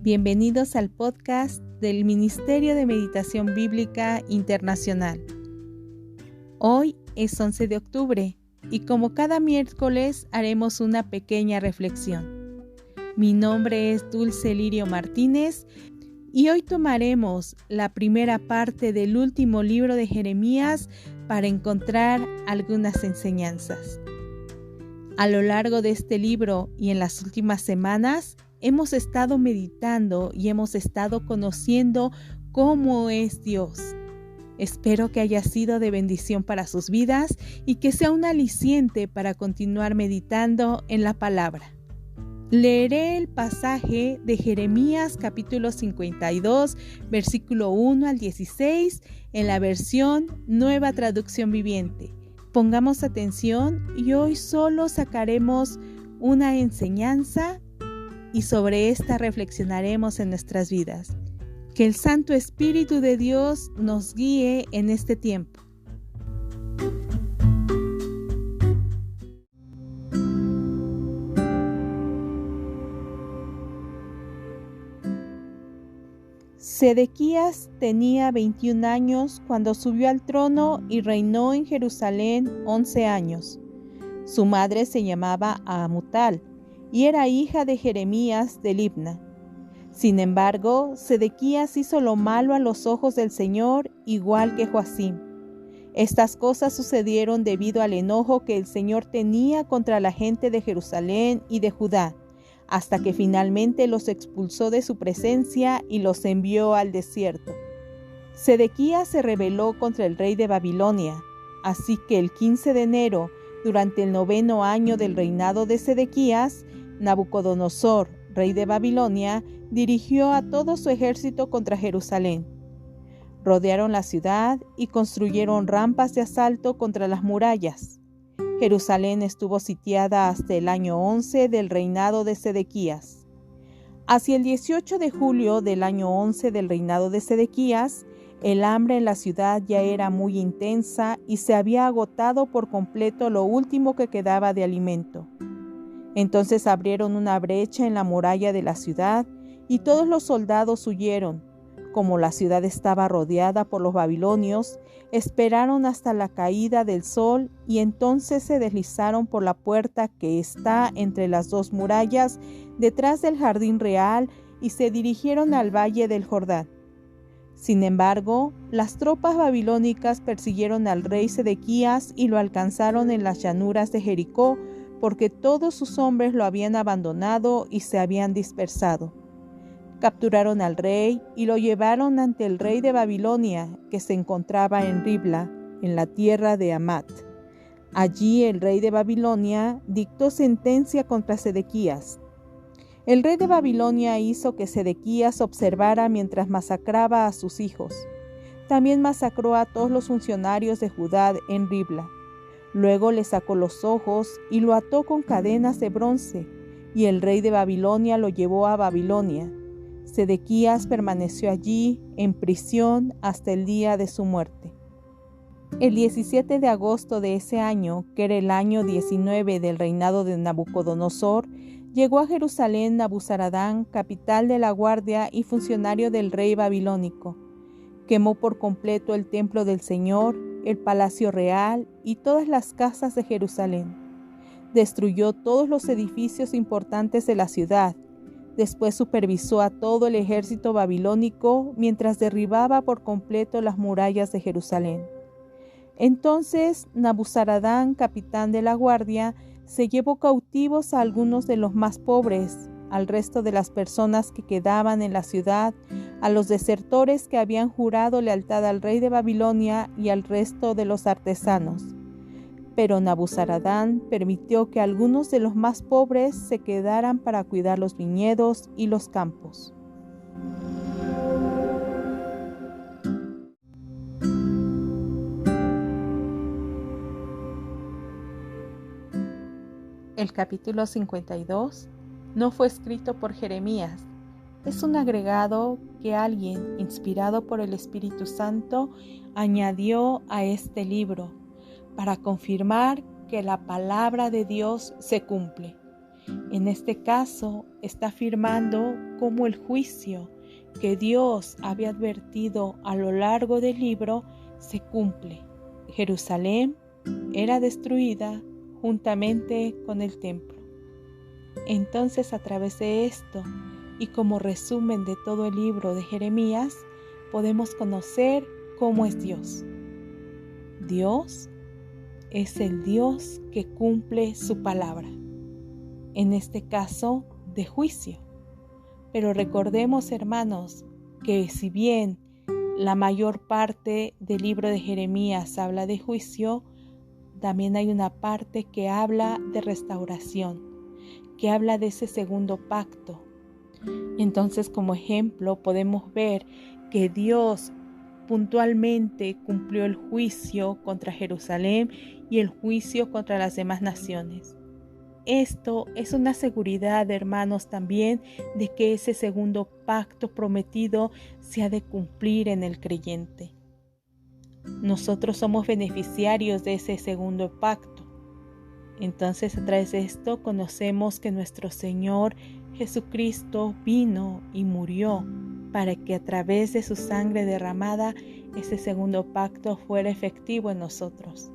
Bienvenidos al podcast del Ministerio de Meditación Bíblica Internacional. Hoy es 11 de octubre y como cada miércoles haremos una pequeña reflexión. Mi nombre es Dulce Lirio Martínez y hoy tomaremos la primera parte del último libro de Jeremías para encontrar algunas enseñanzas. A lo largo de este libro y en las últimas semanas, hemos estado meditando y hemos estado conociendo cómo es Dios. Espero que haya sido de bendición para sus vidas y que sea un aliciente para continuar meditando en la palabra. Leeré el pasaje de Jeremías capítulo 52, versículo 1 al 16 en la versión Nueva Traducción Viviente. Pongamos atención y hoy solo sacaremos una enseñanza y sobre esta reflexionaremos en nuestras vidas. Que el Santo Espíritu de Dios nos guíe en este tiempo. Sedequías tenía 21 años cuando subió al trono y reinó en Jerusalén 11 años. Su madre se llamaba Amutal y era hija de Jeremías de Libna. Sin embargo, Sedequías hizo lo malo a los ojos del Señor, igual que Joacim. Estas cosas sucedieron debido al enojo que el Señor tenía contra la gente de Jerusalén y de Judá, hasta que finalmente los expulsó de su presencia y los envió al desierto. Sedequías se rebeló contra el rey de Babilonia, así que el 15 de enero, durante el 9º año del reinado de Sedequías, Nabucodonosor, rey de Babilonia, dirigió a todo su ejército contra Jerusalén. Rodearon la ciudad y construyeron rampas de asalto contra las murallas. Jerusalén estuvo sitiada hasta el año 11 del reinado de Sedequías. Hacia el 18 de julio del año 11 del reinado de Sedequías, el hambre en la ciudad ya era muy intensa y se había agotado por completo lo último que quedaba de alimento. Entonces abrieron una brecha en la muralla de la ciudad y todos los soldados huyeron. Como la ciudad estaba rodeada por los babilonios, esperaron hasta la caída del sol y entonces se deslizaron por la puerta que está entre las dos murallas detrás del jardín real y se dirigieron al valle del Jordán. Sin embargo, las tropas babilónicas persiguieron al rey Sedequías y lo alcanzaron en las llanuras de Jericó, porque todos sus hombres lo habían abandonado y se habían dispersado. Capturaron al rey y lo llevaron ante el rey de Babilonia, que se encontraba en Ribla, en la tierra de Hamat. Allí el rey de Babilonia dictó sentencia contra Sedequías. El rey de Babilonia hizo que Sedequías observara mientras masacraba a sus hijos. También masacró a todos los funcionarios de Judá en Ribla. Luego le sacó los ojos y lo ató con cadenas de bronce, y el rey de Babilonia lo llevó a Babilonia. Sedequías permaneció allí en prisión hasta el día de su muerte. El 17 de agosto de ese año, que era el año 19 del reinado de Nabucodonosor, llegó a Jerusalén Nabuzaradán, capital de la guardia y funcionario del rey babilónico. Quemó por completo el templo del Señor, el palacio real y todas las casas de Jerusalén. Destruyó todos los edificios importantes de la ciudad. Después supervisó a todo el ejército babilónico mientras derribaba por completo las murallas de Jerusalén. Entonces Nabuzaradán, capitán de la guardia, se llevó cautivos a algunos de los más pobres, al resto de las personas que quedaban en la ciudad, a los desertores que habían jurado lealtad al rey de Babilonia y al resto de los artesanos. Pero Nabuzaradán permitió que algunos de los más pobres se quedaran para cuidar los viñedos y los campos. El capítulo 52 no fue escrito por Jeremías. Es un agregado que alguien, inspirado por el Espíritu Santo, añadió a este libro para confirmar que la palabra de Dios se cumple. En este caso, está afirmando cómo el juicio que Dios había advertido a lo largo del libro se cumple. Jerusalén era destruida juntamente con el templo. Entonces, a través de esto, y como resumen de todo el libro de Jeremías, podemos conocer cómo es Dios. Dios es el Dios que cumple su palabra, en este caso de juicio. Pero recordemos, hermanos, que si bien la mayor parte del libro de Jeremías habla de juicio, también hay una parte que habla de restauración, que habla de ese segundo pacto. Entonces, como ejemplo, podemos ver que Dios puntualmente cumplió el juicio contra Jerusalén y el juicio contra las demás naciones. Esto es una seguridad, hermanos, también de que ese segundo pacto prometido se ha de cumplir en el creyente. Nosotros somos beneficiarios de ese segundo pacto. Entonces, a través de esto conocemos que nuestro Señor Jesucristo vino y murió para que a través de su sangre derramada ese segundo pacto fuera efectivo en nosotros.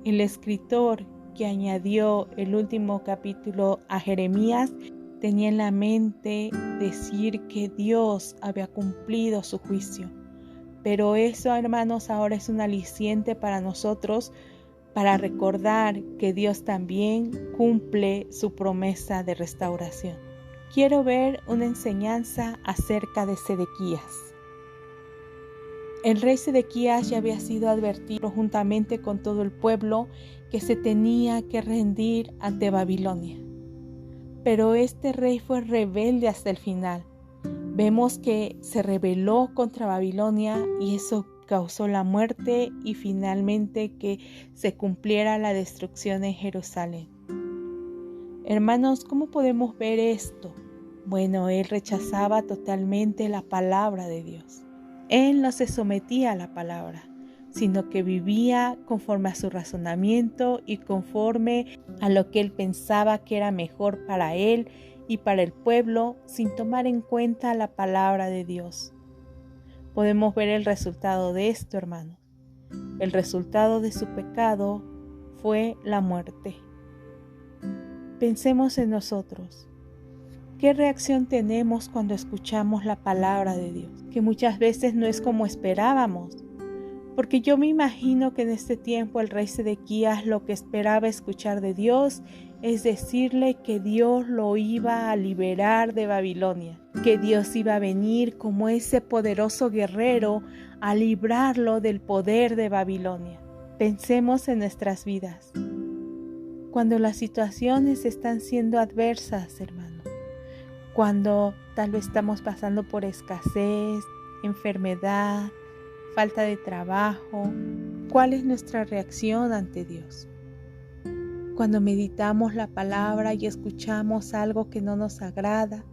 El escritor que añadió el último capítulo a Jeremías tenía en la mente decir que Dios había cumplido su juicio. Pero eso, hermanos, ahora es un aliciente para nosotros para recordar que Dios también cumple su promesa de restauración. Quiero ver una enseñanza acerca de Sedequías. El rey Sedequías ya había sido advertido juntamente con todo el pueblo que se tenía que rendir ante Babilonia. Pero este rey fue rebelde hasta el final. Vemos que se rebeló contra Babilonia y eso causó la muerte y finalmente que se cumpliera la destrucción en Jerusalén. Hermanos, ¿cómo podemos ver esto? Bueno, él rechazaba totalmente la palabra de Dios. Él no se sometía a la palabra, sino que vivía conforme a su razonamiento y conforme a lo que él pensaba que era mejor para él y para el pueblo, sin tomar en cuenta la palabra de Dios. Podemos ver el resultado de esto, hermanos. El resultado de su pecado fue la muerte. Pensemos en nosotros. ¿Qué reacción tenemos cuando escuchamos la palabra de Dios? Que muchas veces no es como esperábamos. Porque yo me imagino que en este tiempo el rey Sedequías lo que esperaba escuchar de Dios es decirle que Dios lo iba a liberar de Babilonia, que Dios iba a venir como ese poderoso guerrero a librarlo del poder de Babilonia. Pensemos en nuestras vidas. Cuando las situaciones están siendo adversas, hermano, cuando tal vez estamos pasando por escasez, enfermedad, falta de trabajo, ¿cuál es nuestra reacción ante Dios? Cuando meditamos la palabra y escuchamos algo que no nos agrada,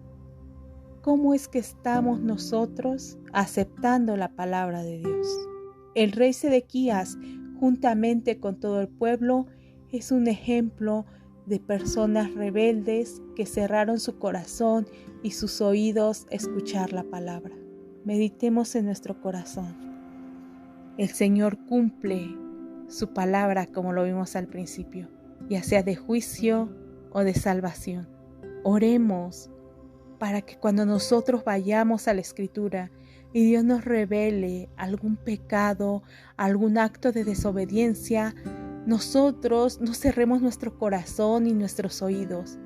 ¿cómo es que estamos nosotros aceptando la palabra de Dios? El rey Sedequías, juntamente con todo el pueblo, es un ejemplo de personas rebeldes que cerraron su corazón y sus oídos a escuchar la palabra. Meditemos en nuestro corazón. El Señor cumple su palabra como lo vimos al principio, ya sea de juicio o de salvación. Oremos para que cuando nosotros vayamos a la Escritura y Dios nos revele algún pecado, algún acto de desobediencia, nosotros no cerremos nuestro corazón y nuestros oídos.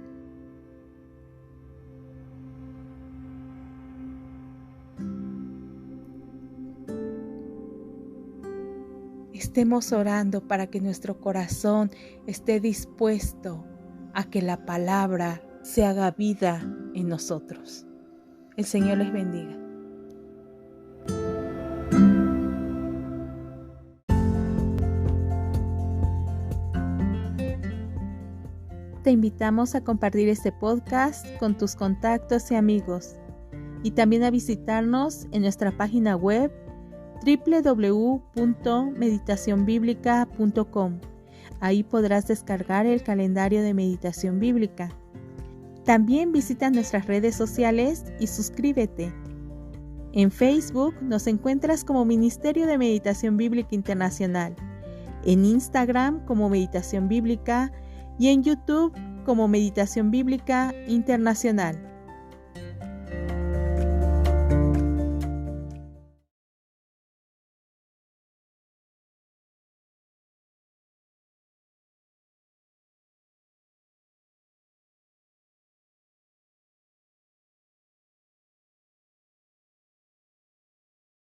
Estemos orando para que nuestro corazón esté dispuesto a que la palabra se haga vida en nosotros. El Señor les bendiga. Te invitamos a compartir este podcast con tus contactos y amigos y también a visitarnos en nuestra página web www.meditacionbiblica.com. Ahí podrás descargar el calendario de meditación bíblica. También visita nuestras redes sociales y suscríbete. En Facebook nos encuentras como Ministerio de Meditación Bíblica Internacional, en Instagram como Meditación Bíblica y en YouTube como Meditación Bíblica Internacional.